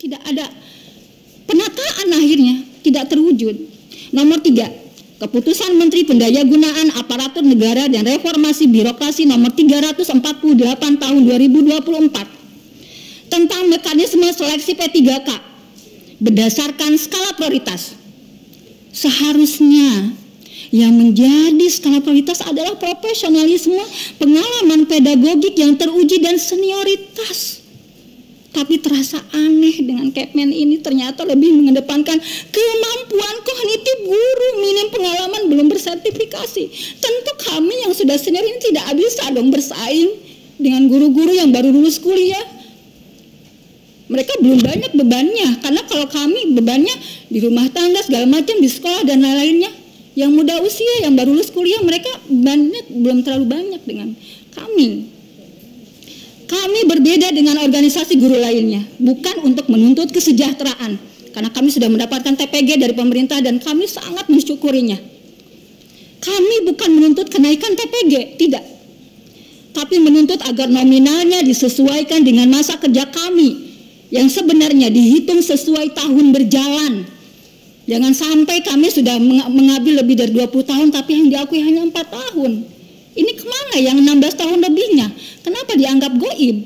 Tidak ada penataan, akhirnya tidak terwujud. Nomor 3, Keputusan Menteri Pendayagunaan Aparatur Negara dan Reformasi Birokrasi nomor 348 tahun 2024 tentang mekanisme seleksi P3K berdasarkan skala prioritas. Seharusnya yang menjadi skala prioritas adalah profesionalisme, pengalaman pedagogik yang teruji dan senioritas. Tapi terasa aneh dengan Kepmen ini ternyata lebih mengedepankan kemampuan kognitif guru minim pengalaman belum bersertifikasi. Tentu kami yang sudah senior ini tidak bisa dong bersaing dengan guru-guru yang baru lulus kuliah. Mereka belum banyak bebannya, karena kalau kami bebannya di rumah tangga segala macam, di sekolah dan lain-lainnya. Yang muda usia, yang baru lulus kuliah, mereka bebannya belum terlalu banyak dengan kami. Kami berbeda dengan organisasi guru lainnya, bukan untuk menuntut kesejahteraan, karena kami sudah mendapatkan TPG dari pemerintah dan kami sangat mensyukurinya. Kami bukan menuntut kenaikan TPG, tidak. Tapi menuntut agar nominalnya disesuaikan dengan masa kerja kami, yang sebenarnya dihitung sesuai tahun berjalan. Jangan sampai kami sudah mengabdi lebih dari 20 tahun, tapi yang diakui hanya 4 tahun. Ini kemana yang 16 tahun lebihnya? Kenapa dianggap goib?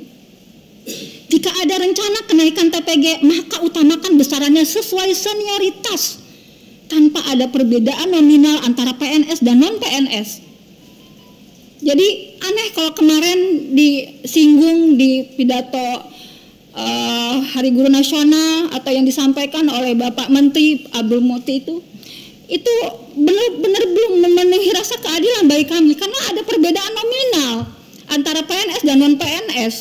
Jika ada rencana kenaikan TPG, maka utamakan besarannya sesuai senioritas, tanpa ada perbedaan nominal antara PNS dan non-PNS. Jadi aneh kalau kemarin disinggung di pidato Hari Guru Nasional atau yang disampaikan oleh Bapak Menteri Abdul Muti itu benar-benar belum memenuhi rasa keadilan bagi kami, karena ada perbedaan nominal antara PNS dan non-PNS.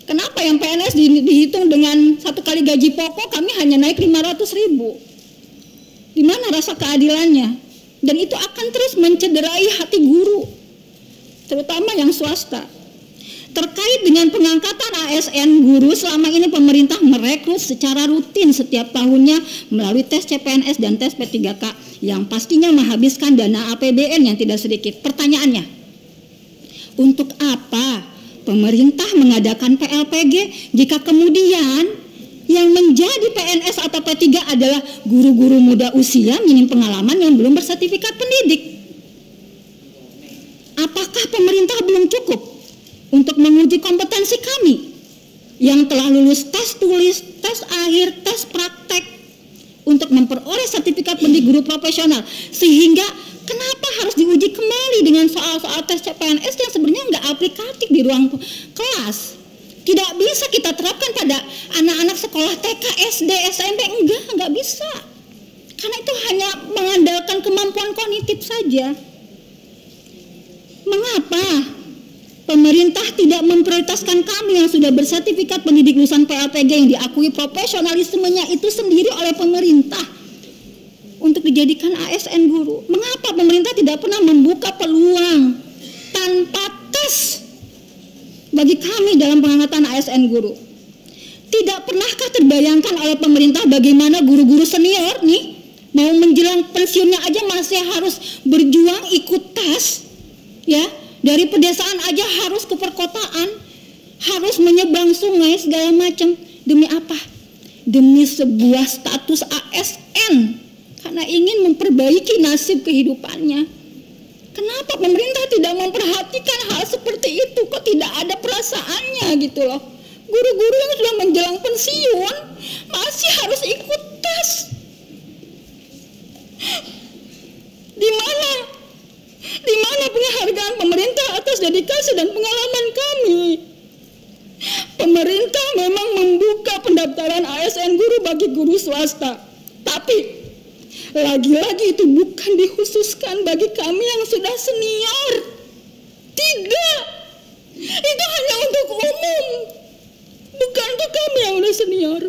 Kenapa yang PNS dihitung dengan 1 kali gaji pokok, kami hanya naik 500.000? Di mana rasa keadilannya? Dan itu akan terus mencederai hati guru, terutama yang swasta. Terkait dengan pengangkatan ASN guru, selama ini pemerintah merekrut secara rutin setiap tahunnya melalui tes CPNS dan tes P3K yang pastinya menghabiskan dana APBN yang tidak sedikit. Pertanyaannya, untuk apa pemerintah mengadakan PLPG jika kemudian yang menjadi PNS atau P3 adalah guru-guru muda usia minim pengalaman yang belum bersertifikat pendidik? Apakah pemerintah belum cukup untuk menguji kompetensi kami yang telah lulus tes tulis, tes akhir, tes praktek untuk memperoleh sertifikat pendidik guru profesional? Sehingga kenapa harus diuji kembali dengan soal-soal tes CPNS yang sebenarnya nggak aplikatif di ruang kelas? Tidak bisa kita terapkan pada anak-anak sekolah TK, SD, SMP, enggak bisa. Karena itu hanya mengandalkan kemampuan kognitif saja. Mengapa pemerintah tidak memprioritaskan kami yang sudah bersertifikat pendidik lulusan PLPG yang diakui profesionalismenya itu sendiri oleh pemerintah untuk dijadikan ASN guru? Mengapa pemerintah tidak pernah membuka peluang tanpa tes bagi kami dalam pengangkatan ASN guru? Tidak pernahkah terbayangkan oleh pemerintah bagaimana guru-guru senior nih mau menjelang pensiunnya aja masih harus berjuang ikut tes, ya? Dari pedesaan aja harus ke perkotaan, harus menyeberang sungai segala macam. Demi apa? Demi sebuah status ASN, karena ingin memperbaiki nasib kehidupannya. Kenapa pemerintah tidak memperhatikan hal seperti itu? Kok tidak ada perasaannya gitu loh? Guru-guru yang sudah menjelang pensiun masih harus ikut tes. Di mana penghargaan pemerintah atas dedikasi dan pengalaman kami? Pemerintah memang membuka pendaftaran ASN guru bagi guru swasta, tapi lagi-lagi itu bukan dikhususkan bagi kami yang sudah senior. Tidak, itu hanya untuk umum, bukan untuk kami yang sudah senior.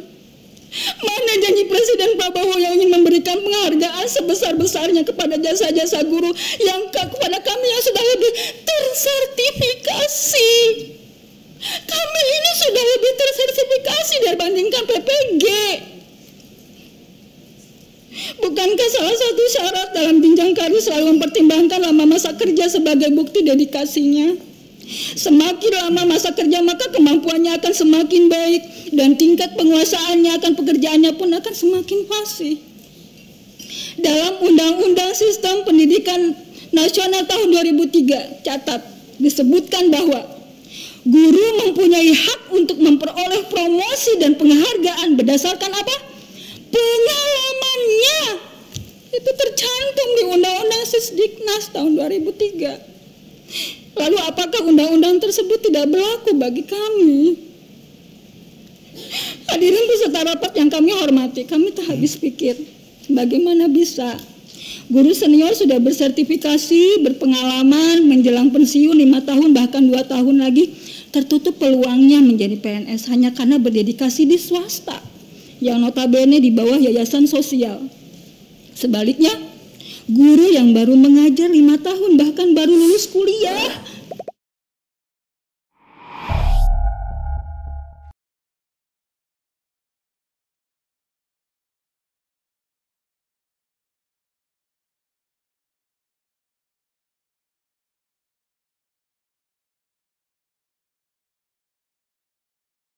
Mana janji Presiden Prabowo yang ingin memberikan penghargaan sebesar-besarnya kepada jasa-jasa guru yang kepada kami yang sudah lebih tersertifikasi? Kami ini sudah lebih tersertifikasi dibandingkan PPG. Bukankah salah satu syarat dalam jenjang karir selalu mempertimbangkan lama masa kerja sebagai bukti dedikasinya? Semakin lama masa kerja maka kemampuannya akan semakin baik dan tingkat penguasaannya akan pekerjaannya pun akan semakin fasih. Dalam Undang-Undang Sistem Pendidikan Nasional tahun 2003 catat disebutkan bahwa guru mempunyai hak untuk memperoleh promosi dan penghargaan berdasarkan apa? Pengalamannya. Itu tercantum di Undang-Undang Sisdiknas tahun 2003. Lalu apakah undang-undang tersebut tidak berlaku bagi kami? Hadirin peserta rapat yang kami hormati, kami tak habis pikir, bagaimana bisa guru senior sudah bersertifikasi, berpengalaman, menjelang pensiun 5 tahun bahkan 2 tahun lagi, tertutup peluangnya menjadi PNS hanya karena berdedikasi di swasta, yang notabene di bawah yayasan sosial. Sebaliknya, guru yang baru mengajar 5 tahun bahkan baru lulus kuliah